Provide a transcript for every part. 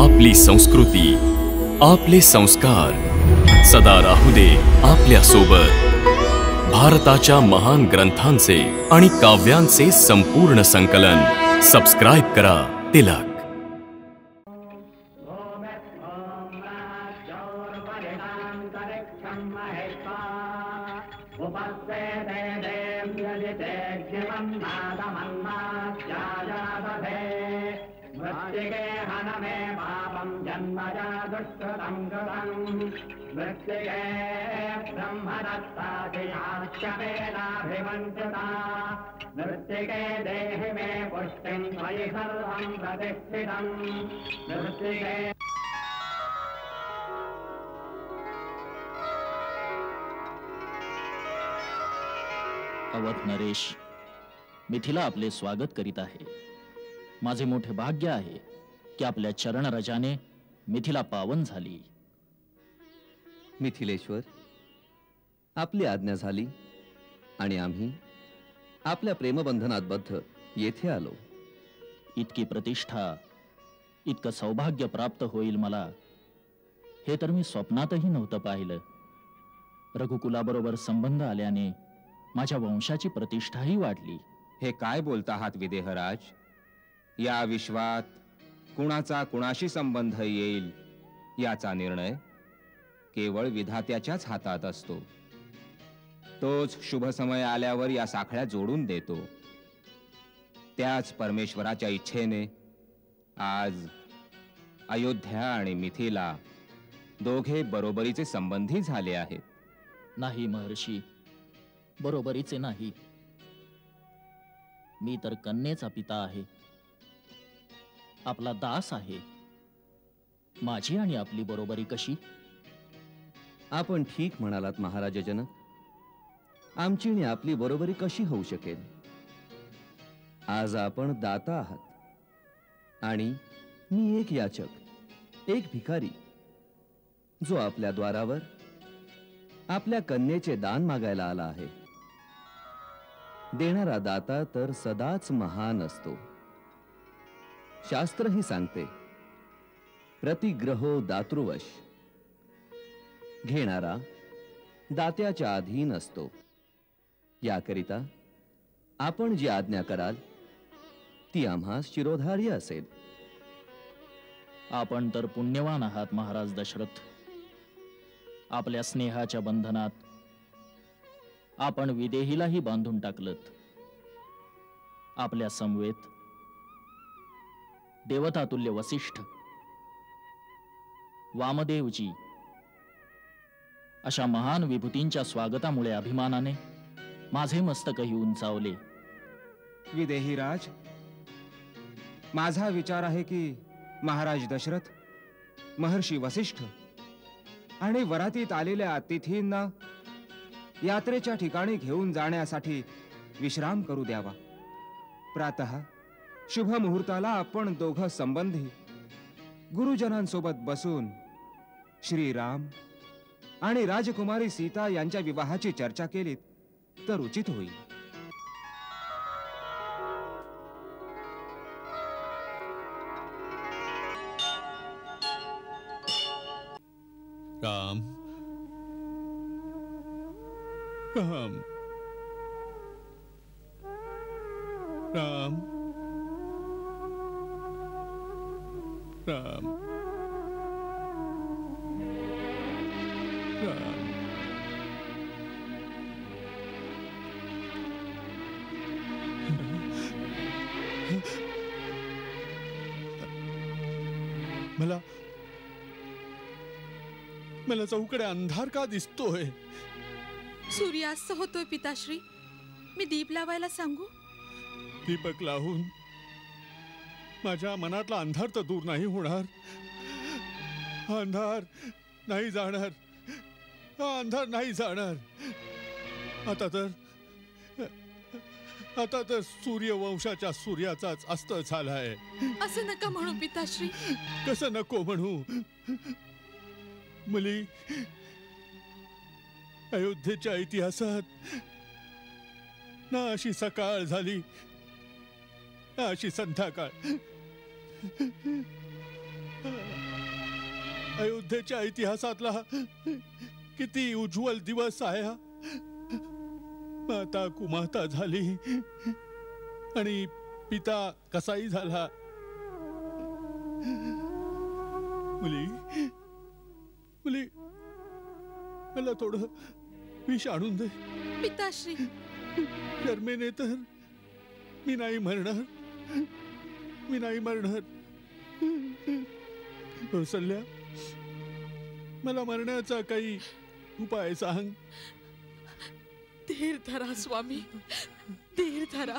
आपली संस्कृती, आपले संस्कार सदा राहू दे आपल्या सोबत। भारताच्या महान ग्रंथांचे आणि काव्यांचे संपूर्ण संकलन सबस्क्राइब करा तिलक। मृत्तिके देहि मे पुष्टिं त्वयि सर्वं प्रतिष्ठितं मृत्तिके। अवध नरेश, मिथिला आपले स्वागत करीत आहे। माझे मोठे भाग्य आहे की आपल्या चरणरजाने मिथिला पावन झाली। मिथिलेश्वर, आपली आज्ञा झाली आणि आम्ही आपल्या प्रेमबंधनात बद्ध येथे आलो। इतकी प्रतिष्ठा, इतकं सौभाग्य प्राप्त होईल मला, हे तर मी स्वप्नातही नव्हतं पाहिलं। रघुकुलाबरोबर संबंध आल्याने माझ्या वंशाची प्रतिष्ठाही वाढली। हे काय बोलता आहात विदेहराज? या विश्वात कुणाचा कुणाशी संबंध येईल याचा निर्णय केवळ विधात्याच्याच हातात असतो। तोच शुभ समय आल्यावर या साखळ्या जोडून देतो। त्याच परमेश्वराच्या इच्छेने आज अयोध्या आणि मिथिला दोघे बरोबरीचे संबंधी झाले आहेत। नाही महर्षी, बरोबरीचे नाही। मी तर कन्येचा पिता आहे, आपला दास आहे। माझी आणि आपली बरोबरी कशी? आपण ठीक म्हणालात महाराज जनक। आमची आणि आपली बरोबरी कशी होऊ शकेल? आज आपण दाता आहात आणि मी एक याचक, एक भिकारी, जो आपल्या द्वारावर आपल्या कन्येचे दान मागायला आला आहे। देणारा दाता तर सदाच महान असतो। शास्त्रही सांगते, प्रतिग्रहो दातृवश। घेणारा दात्याच्या अधीन असतो। याकरिता आपण जी आज्ञा कराल ती आम्हास शिरोधार्य असेल। आपण तर पुण्यवान आहात महाराज दशरथ। आपल्या स्नेहाच्या बंधनात आपण विदेहीलाही बांधून टाकलत। आपल्या समवेत देवतातुल्य वसिष्ठ, वामदेवजी अशा महान विभूतींच्या स्वागतामुळे अभिमानाने माझे मस्तकही उंचावले। विदेहीराज, माझा विचार आहे की महाराज दशरथ, महर्षी वसिष्ठ आणि वरातीत आलेल्या अतिथींना यात्रेच्या ठिकाणी घेऊन जाण्यासाठी विश्राम करू द्यावा। प्रातः शुभ मुहूर्ताला आपण दोघं संबंधी गुरुजनांसोबत बसून श्रीराम आणि राजकुमारी सीता यांच्या विवाहाची चर्चा केलीत तर उचित होईल। राम राम राम राम राम। मला मला चौकडे अंधार का दिसतोय? सूर्यास्त होतोय पिताश्री। मी दीप लावायला सांगू? दीपक लावून माझ्या मनातला अंधार तर दूर नाही होणार। हा अंधार नाही जाणार, हा अंधार नाही जाणार। आता तर सूर्यवंशाच्या सूर्याचाच अस्त झालाय। असं नका म्हणू पिताश्री। कसं नको म्हणू? मुली, अयोध्येच्या इतिहासात ना अशी सकाळ झाली ना अशी संध्याकाळ। अयोध्येच्या इतिहासातला किती उज्ज्वल दिवस आहे हा. माता कुमाता झाली आणि पिता कसाई झाला. मुली मुली मला थोडं विष आणून दे. पिताश्री, शर्मेने तर मी नाही मरणार, मी नाही मरणार. कौसल्या, मला मरण्याचा काही उपाय सांग. धीर धरा स्वामी, धीर धरा.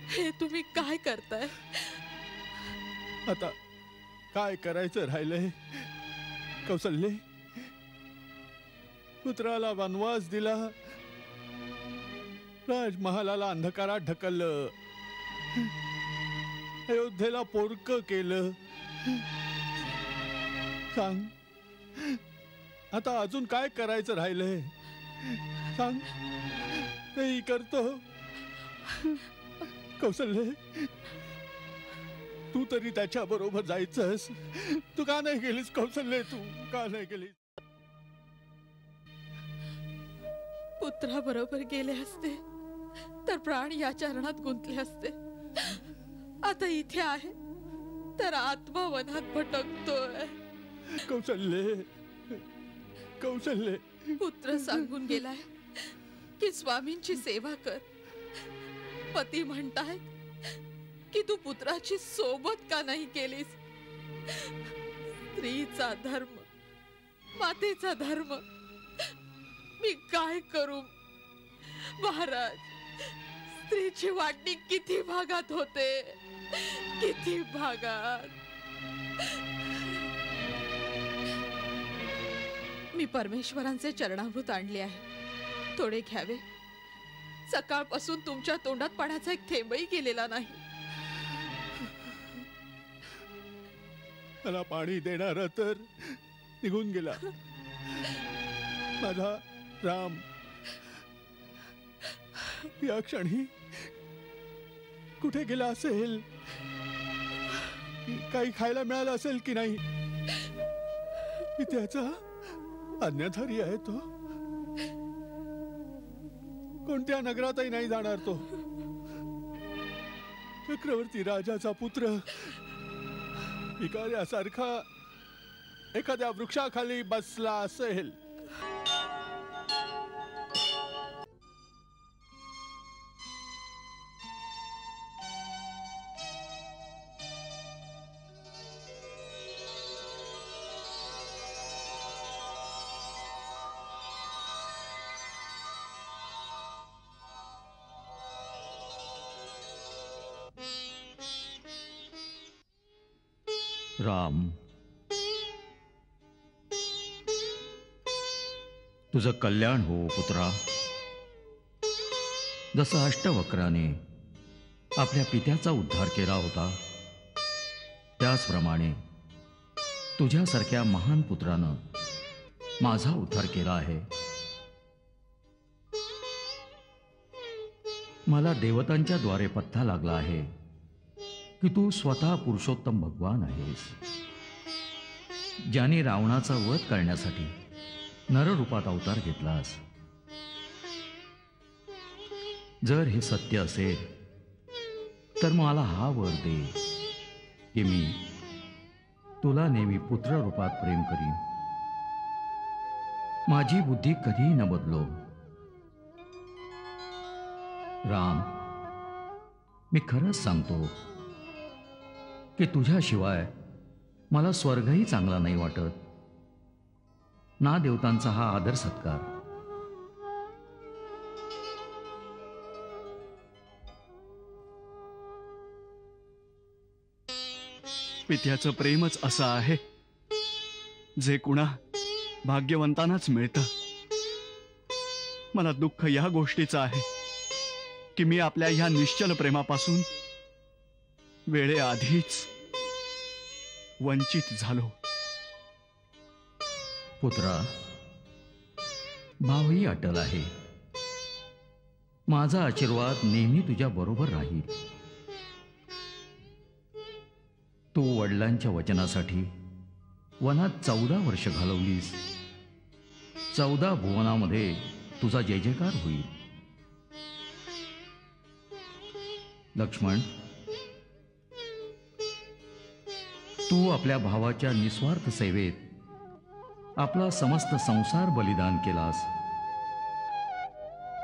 हे तुम्ही काय करताय? आता काय करायचं राहिलंय कौसल्ये? पुत्राला वनवास दिला, राजमहालाला अंधकारात ढकललं, अयोध्येला पोरकं केलं. सांग आता अजून काय करायचं राहिलंय? सांग, तेही करतो. कौसल्ये, तू तरी त्याच्या बरोबर जायचंस. तू का नाही गेलीस कौसल्ये? तू का नाही गेलीस? पुत्राबरोबर गेले असते तर प्राण या चरणात गुंतले असते. आता इथे आहे तर आत्मा वनात भटकतोय. कौसल्ये, कौसल्ये, पुत्र सांगून गेलाय की स्वामींची सेवा कर. पती म्हणतायत की तू पुत्राची सोबत का नाही केलीस? स्त्रीचा धर्म, मातेचा धर्म, मी काय करू महाराज? स्त्रीची वाटणी किती भागात होते, किती भागात. मी परमेश्वरांचे चरणामृत आणले आहे, थोडे घ्यावे. सकाळपासून तुमच्या तोंडात पाण्याचा एक थेंबही गेलेला नाही. मला पाणी देणार तर निघून गेला. माझा राम या क्षणी कुठे गेला असेल? काही खायला मिळालं असेल की नाही? त्याचा आज्ञाधारी आहे तो. कोणत्या नगरातही नाही जाणार तो. चक्रवर्ती राजाचा पुत्र भिकाऱ्यासारखा एखाद्या वृक्षाखाली बसला असेल. राम, तुझं कल्याण हो पुत्रा. जसं अष्टवक्राने आपल्या पित्याचा उद्धार केला होता, त्याचप्रमाणे तुझ्यासारख्या महान पुत्रानं माझा उद्धार केला आहे. मला देवतांच्या द्वारे पत्ता लागला आहे की तू स्वतः पुरुषोत्तम भगवान आहेस, ज्याने रावणाचा वध करण्यासाठी नररूपात अवतार घेतलास. जर हे सत्य असेल तर मला हा वर दे की मी तुला नेहमी पुत्र रूपात प्रेम करीन. माझी बुद्धी कधीही न बदलो. राम, मी खरंच सांगतो की तुझ्याशिवाय मला स्वर्गही चांगला नाही वाटत ना देवतांचा हा आदर सत्कार. पित्याचं प्रेमच असं आहे जे कुणा भाग्यवंतांनाच मिळतं. मला दुःख या गोष्टीचं आहे की मी आपल्या ह्या निश्चल प्रेमापासून वेळेआधीच वंचित झालो. पुत्रा, भावही अटल आहे. माझा आशीर्वाद नेहमी तुझ्या बरोबर राहील. तू वडिलांच्या वचनासाठी वनात 14 वर्ष घालवलीस. 14 भुवनामध्ये तुझा जय जयकार होईल. लक्ष्मण, तू आपल्या भावाच्या निस्वार्थ सेवेत आपला समस्त संसार बलिदान केलास.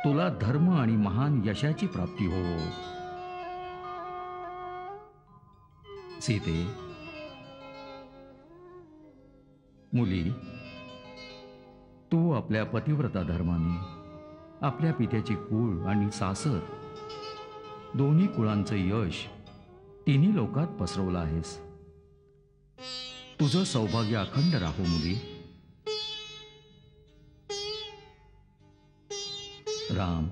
तुला धर्म आणि महान यशाची प्राप्ती हो. सीते, मुली, तू आपल्या पतिव्रता धर्माने आपल्या पित्याचे कुळ आणि सासर दोन्ही कुळांचं यश तिन्ही लोकात पसरवलं आहेस. तुझं सौभाग्य अखंड राहो मुली. राम,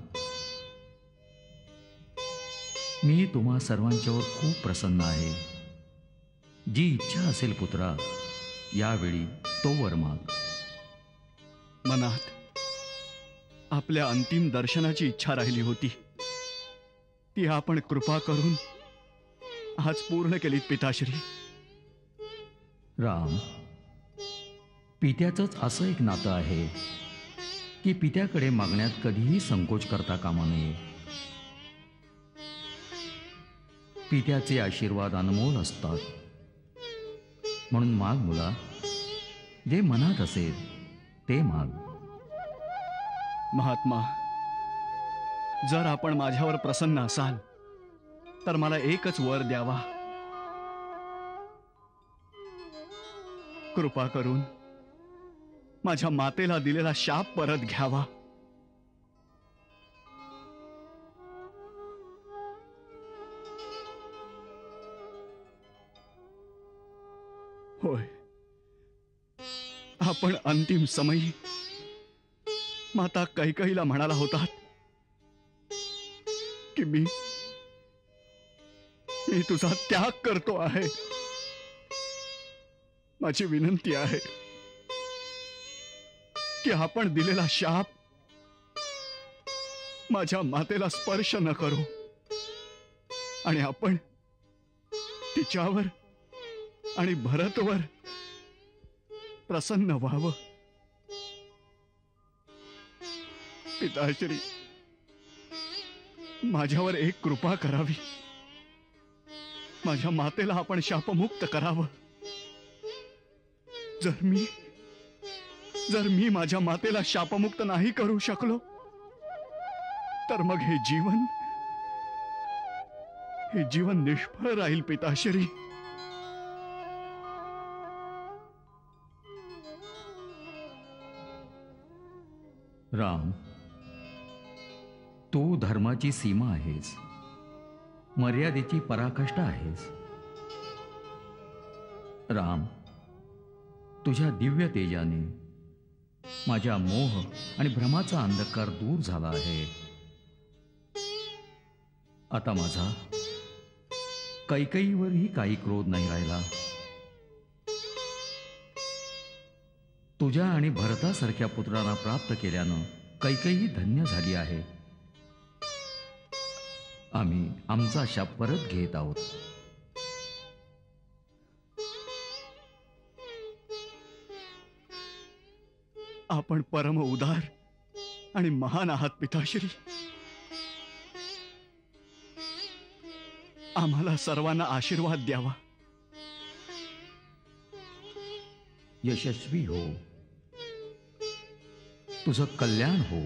मी तुम्हा सर्वांच्यावर खूप प्रसन्न आहे. जी इच्छा असेल पुत्रा, यावेळी तो वर माग. मनात आपल्या अंतिम दर्शनाची इच्छा राहिली होती, ती आपण कृपा करून आज पूर्ण केलीत पिताश्री. राम, पित्याचंच असं एक नातं आहे की पित्याकडे मागण्यात कधीही संकोच करता कामा नये. पित्याचे आशीर्वाद अनमोल असतात. म्हणून माग मुला, जे मनात असेल ते माग. महात्मा, जर आपण माझ्यावर प्रसन्न असाल तर मला एकच वर द्यावा. कृपा करून माझ्या मातेला दिलेला शाप परत घ्यावा. होय, आपण अंतिम समयी माता कैकेयीला म्हणाला होतात की मी तुझा त्याग करतो आहे. माझी विनंती आहे की आपण दिलेला शाप माझ्या मातेला स्पर्श न करू आणि आपण तिच्यावर आणि भरतवर प्रसन्न व्हावं. पिताश्री, माझ्यावर एक कृपा करावी. माझ्या मातेला आपण शापमुक्त करावं. जर मी माझ्या मातेला शापमुक्त नाही करू शकलो तर मग हे जीवन निष्फळ राहील पिताश्री. राम, तू धर्माची सीमा आहेस, मर्यादेची पराकाष्ठा आहेस. राम, तुझ्या दिव्य तेजाने माझ्या मोह आणि भ्रमाचा अंधकार दूर झाला आहे. आता माझा कैकेयीवरही काही क्रोध नाही राहिला. तुझ्या आणि भरतासारख्या पुत्रांना प्राप्त केल्यानं कैकेयी धन्य झाली आहे. आम्ही आमचा शाप परत घेत आहोत. आपण परम उदार आणि महान आहात पिताश्री. आम्हाला सर्वांना आशीर्वाद द्यावा. यशस्वी हो, तुझं कल्याण हो.